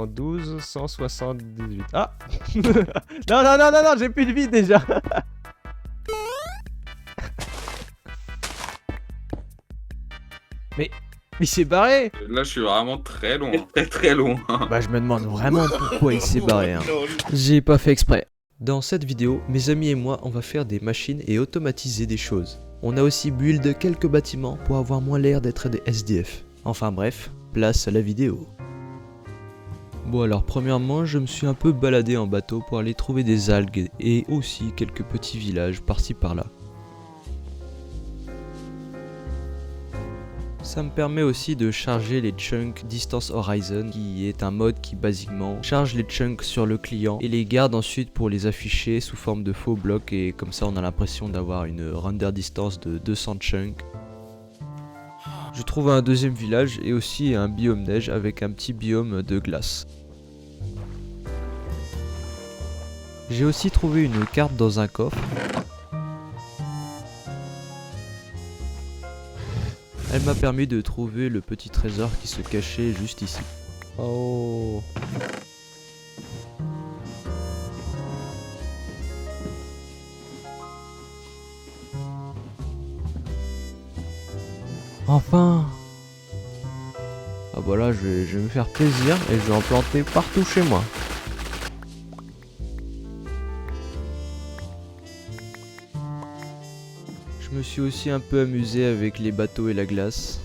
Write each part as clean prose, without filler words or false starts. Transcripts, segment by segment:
en 12, 178. Ah. Non, non, non, non, non, j'ai plus de vie déjà. Mais il s'est barré. Là, je suis vraiment très loin. Très très loin. Bah je me demande vraiment pourquoi il s'est barré hein. J'ai pas fait exprès. Dans cette vidéo, mes amis et moi, on va faire des machines et automatiser des choses. On a aussi build quelques bâtiments pour avoir moins l'air d'être des SDF. Enfin bref, place à la vidéo. Bon alors premièrement, je me suis un peu baladé en bateau pour aller trouver des algues et aussi quelques petits villages par-ci par-là. Ça me permet aussi de charger les chunks Distance Horizon, qui est un mode qui basiquement charge les chunks sur le client et les garde ensuite pour les afficher sous forme de faux blocs, et comme ça on a l'impression d'avoir une render distance de 200 chunks. Je trouve un deuxième village et aussi un biome neige avec un petit biome de glace. J'ai aussi trouvé une carte dans un coffre. Elle m'a permis de trouver le petit trésor qui se cachait juste ici. Oh. Enfin. Ah bah là je vais me faire plaisir et je vais en planter partout chez moi. Je me suis aussi un peu amusé avec les bateaux et la glace.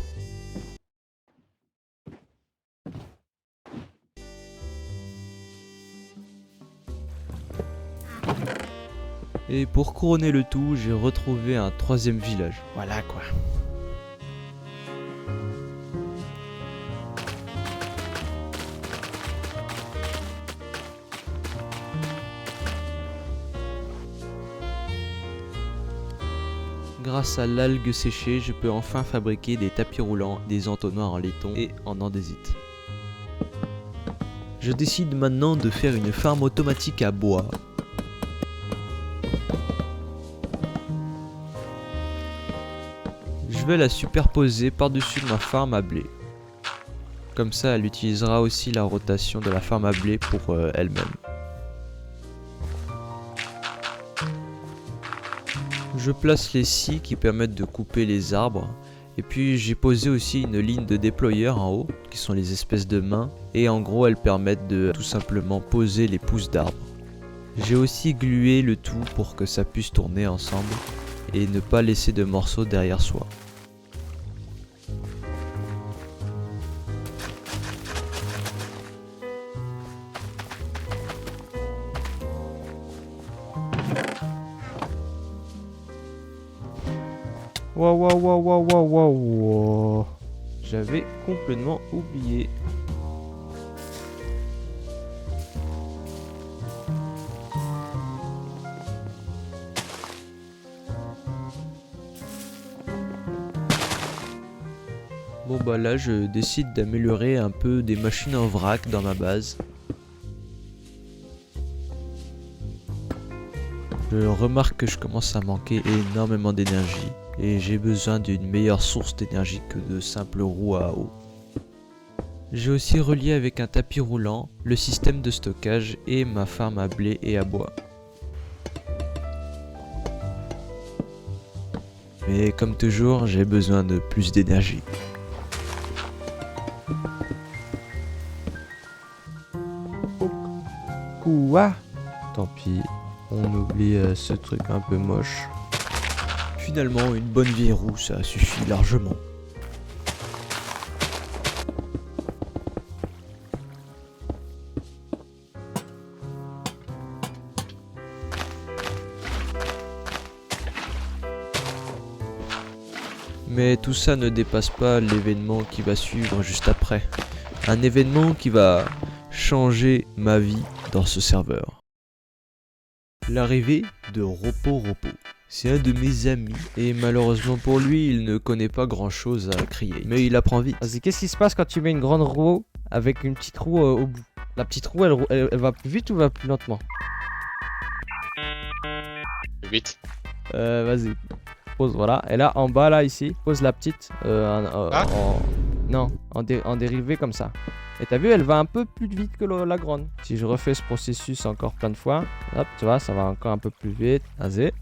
Et pour couronner le tout, j'ai retrouvé un troisième village. Voilà quoi. Grâce à l'algue séchée, je peux enfin fabriquer des tapis roulants, des entonnoirs en laiton et en andésite. Je décide maintenant de faire une farm automatique à bois. Je vais la superposer par-dessus ma farm à blé. Comme ça, elle utilisera aussi la rotation de la farm à blé pour elle-même. Je place les scies qui permettent de couper les arbres. Et puis j'ai posé aussi une ligne de déployeurs en haut, qui sont les espèces de mains. Et en gros, elles permettent de tout simplement poser les pousses d'arbres. J'ai aussi glué le tout pour que ça puisse tourner ensemble et ne pas laisser de morceaux derrière soi. Waouh, waouh, waouh, waouh, waouh, waouh. J'avais complètement oublié. Bon bah là je décide d'améliorer un peu des machines en vrac dans ma base. Je remarque que je commence à manquer énormément d'énergie et j'ai besoin d'une meilleure source d'énergie que de simples roues à eau. J'ai aussi relié avec un tapis roulant le système de stockage et ma farm à blé et à bois. Mais comme toujours, j'ai besoin de plus d'énergie. Quoi? Tant pis, on oublie ce truc un peu moche. Finalement, une bonne vieille roue, ça suffit largement. Mais tout ça ne dépasse pas l'événement qui va suivre juste après. Un événement qui va changer ma vie dans ce serveur. L'arrivée de Ropo Ropo. C'est un de mes amis et malheureusement pour lui, il ne connaît pas grand chose à crier. Mais il apprend vite. Vas-y, qu'est-ce qui se passe quand tu mets une grande roue avec une petite roue au bout? La petite roue, elle va plus vite ou va plus lentement? Vite. Vas-y. Pose, voilà. Et là, en bas, là, ici, pose la petite. Non, en dérivé comme ça. Et t'as vu, elle va un peu plus vite que la grande. Si je refais ce processus encore plein de fois, hop, tu vois, ça va encore un peu plus vite. Vas-y.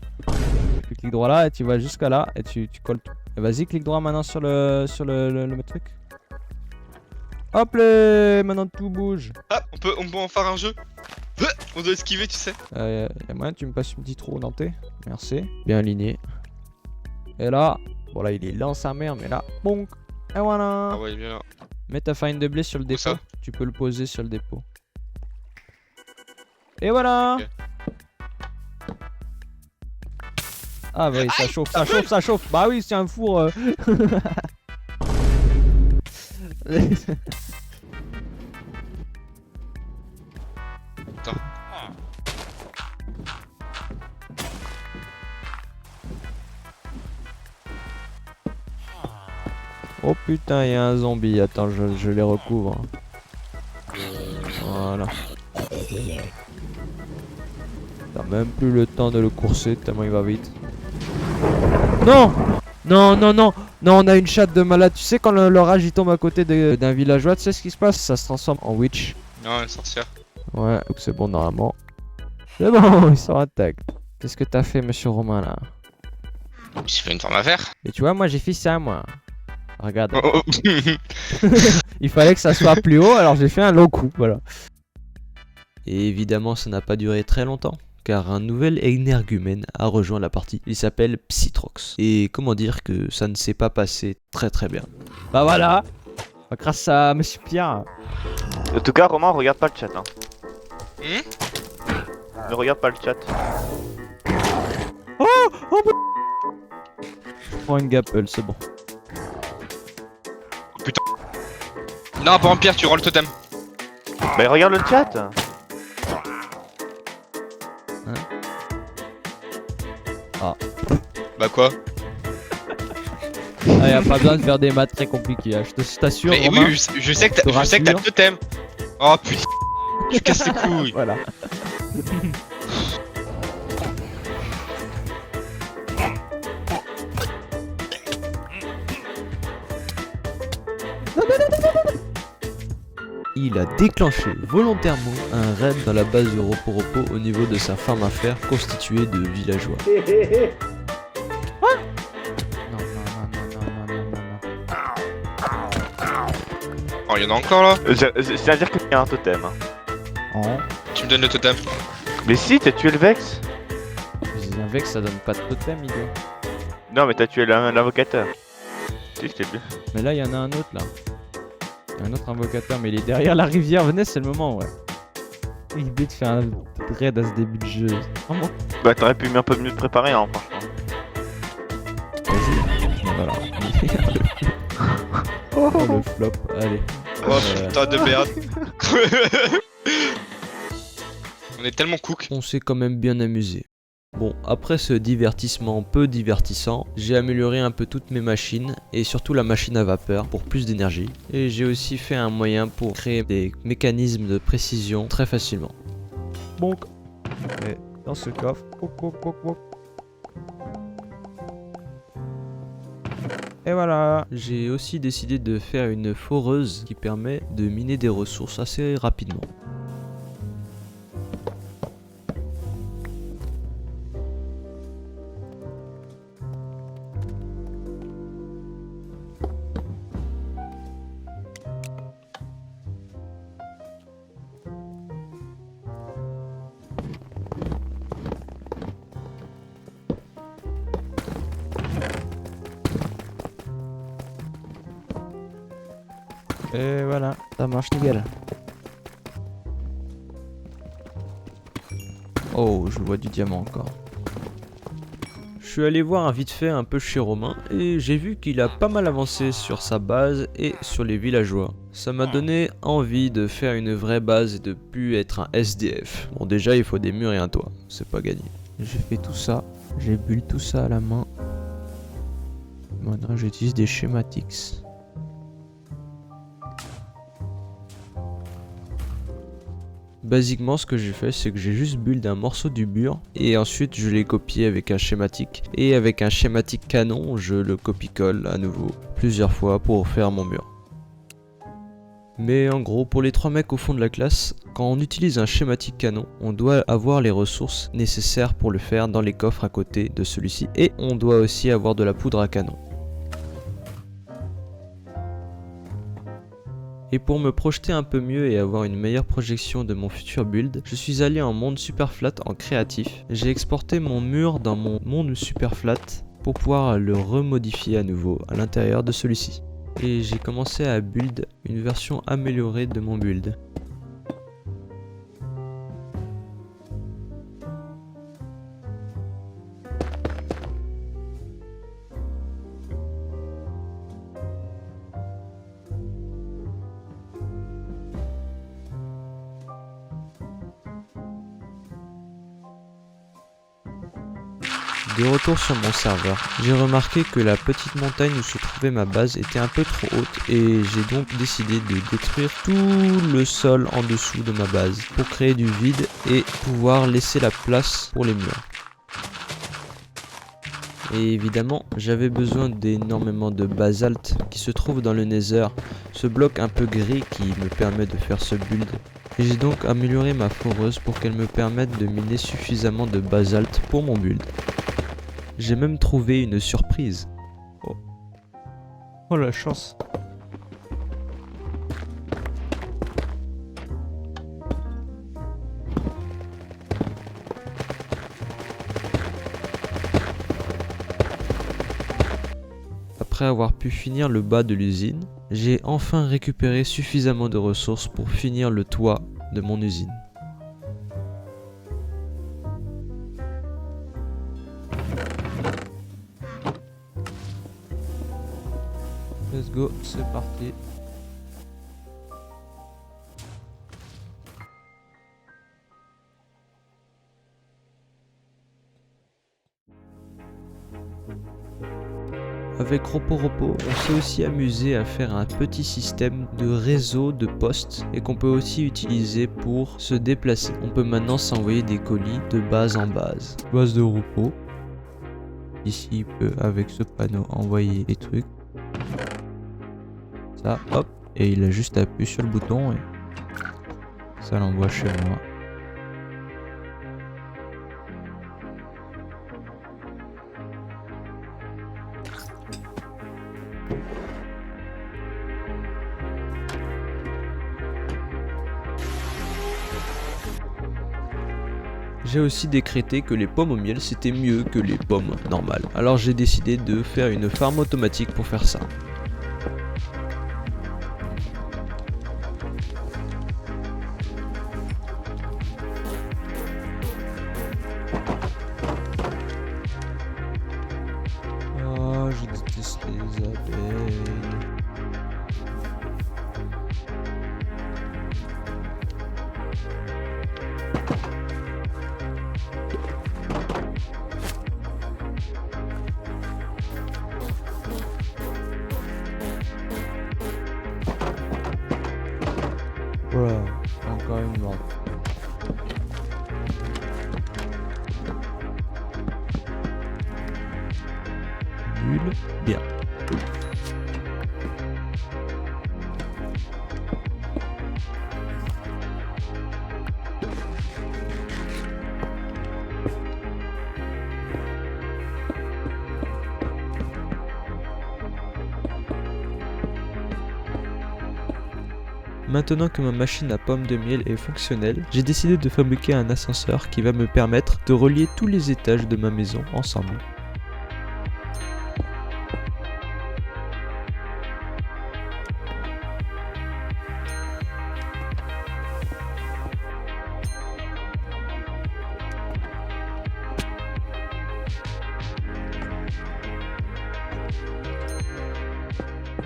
Tu cliques droit là et tu vas jusqu'à là et tu colles tout. Et vas-y, clique droit maintenant sur le truc. Hop là, maintenant tout bouge. Ah, on peut en faire un jeu. On doit esquiver, tu sais. Y'a moyen que tu me passes une petite roue dentée. Merci. Bien aligné. Et là, bon là il est lent sa mère, mais là, bonk. Et voilà. Ah ouais, bien là. Mets ta farine de blé sur le dépôt. ça Tu peux le poser sur le dépôt. Et voilà. Ok. Ah oui, ça chauffe, ça chauffe, ça chauffe. Bah oui, c'est un four. Oh putain, il y a un zombie. Attends, je les recouvre. Voilà. T'as même plus le temps de le courser tellement il va vite. Non! Non, non, non! Non, on a une chatte de malade. Tu sais, quand l'orage il tombe à côté d'un villageois, tu sais ce qui se passe? Ça se transforme en witch. Non, une sorcière. Ouais, donc c'est bon normalement. C'est bon, ils sont attaqués. Qu'est-ce que t'as fait, monsieur Romain là? J'ai fait une forme à faire. Et tu vois, moi j'ai fait ça, moi. Regarde. Oh, oh. Il fallait que ça soit plus haut, alors j'ai fait un long coup, voilà. Et évidemment, ça n'a pas duré très longtemps, car un nouvel énergumène a rejoint la partie. Il s'appelle Psytrox. Et comment dire que ça ne s'est pas passé très bien. Bah voilà, grâce à monsieur Pierre. En tout cas, Romain, regarde pas le chat. Hein. Hmm. Ne regarde pas le chat. Je prends une gapple, c'est bon. Non, pas en pierre, tu rends le totem. Bah, regarde le chat. Bah quoi? Ah, y a pas besoin de faire des maths très compliqués, hein. Je t'assure. Mais Romain, oui, je sais que t'as le totem. Oh putain, tu casses les couilles. Voilà. Il a déclenché volontairement un raid dans la base de Ropo au niveau de sa farm à fer constituée de villageois. Non. Oh, y'en a encore là. C'est-à-dire qu'il y a un totem. Hein. Oh. Tu me donnes le totem. Mais si, t'as tué le Vex. Un Vex, ça donne pas de totem, idiot. Non, mais t'as tué l'invocateur. Si, je t'ai vu. Mais là, il y en a un autre là. Un autre invocateur, mais il est derrière la rivière. Venez, c'est le moment, ouais. Il est de faire un raid à ce début de jeu. Vraiment. Bah, t'aurais pu un peu mieux te préparer, hein, franchement. Vas-y. Voilà. Oh, le flop. Allez. Oh putain de merde. On est tellement cook. On s'est quand même bien amusé. Bon, après ce divertissement peu divertissant, j'ai amélioré un peu toutes mes machines et surtout la machine à vapeur pour plus d'énergie. Et j'ai aussi fait un moyen pour créer des mécanismes de précision très facilement. Donc, dans ce coffre, et voilà. J'ai aussi décidé de faire une foreuse qui permet de miner des ressources assez rapidement. Et voilà, ça marche nickel. Oh, je vois du diamant encore. Je suis allé voir un vite fait un peu chez Romain et j'ai vu qu'il a pas mal avancé sur sa base et sur les villageois. Ça m'a donné envie de faire une vraie base et de plus être un SDF. Bon, déjà il faut des murs et un toit, c'est pas gagné. J'ai fait tout ça, j'ai build tout ça à la main. Maintenant j'utilise des schématiques. Basiquement, ce que j'ai fait, c'est que j'ai juste build un morceau du mur et ensuite je l'ai copié avec un schématique. Et avec un schématique canon, je le copie-colle à nouveau plusieurs fois pour faire mon mur. Mais en gros, pour les 3 mecs au fond de la classe, quand on utilise un schématique canon, on doit avoir les ressources nécessaires pour le faire dans les coffres à côté de celui-ci, et on doit aussi avoir de la poudre à canon. Et pour me projeter un peu mieux et avoir une meilleure projection de mon futur build, je suis allé en monde super flat en créatif. J'ai exporté mon mur dans mon monde super flat pour pouvoir le remodifier à nouveau à l'intérieur de celui-ci. Et j'ai commencé à build une version améliorée de mon build. De retour sur mon serveur, j'ai remarqué que la petite montagne où se trouvait ma base était un peu trop haute et j'ai donc décidé de détruire tout le sol en dessous de ma base pour créer du vide et pouvoir laisser la place pour les murs. Et évidemment, j'avais besoin d'énormément de basalte qui se trouve dans le Nether, ce bloc un peu gris qui me permet de faire ce build. Et j'ai donc amélioré ma foreuse pour qu'elle me permette de miner suffisamment de basalte pour mon build. J'ai même trouvé une surprise. Oh la chance. Après avoir pu finir le bas de l'usine, j'ai enfin récupéré suffisamment de ressources pour finir le toit de mon usine. Let's go, c'est parti. Avec Ropo, on s'est aussi amusé à faire un petit système de réseau de postes et qu'on peut aussi utiliser pour se déplacer. On peut maintenant s'envoyer des colis de base en base. Base de Ropo. Ici, il peut avec ce panneau envoyer des trucs. Ça, hop, et il a juste appuyé sur le bouton et ça l'envoie chez moi. J'ai aussi décrété que les pommes au miel c'était mieux que les pommes normales. Alors j'ai décidé de faire une farm automatique pour faire ça. Oh, je déteste les abeilles. Voilà, encore une mort. Nul, bien. Maintenant que ma machine à pommes de miel est fonctionnelle, j'ai décidé de fabriquer un ascenseur qui va me permettre de relier tous les étages de ma maison ensemble.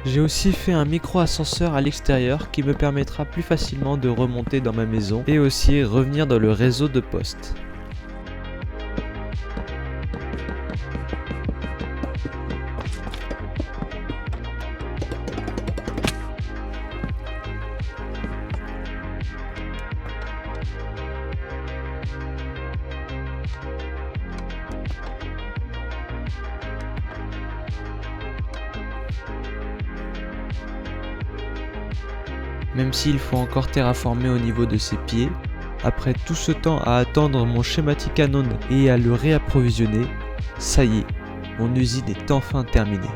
J'ai aussi fait un micro-ascenseur à l'extérieur qui me permettra plus facilement de remonter dans ma maison et aussi revenir dans le réseau de postes. Même s'il faut encore terraformer au niveau de ses pieds, après tout ce temps à attendre mon Schematic Cannon et à le réapprovisionner, ça y est, mon usine est enfin terminée.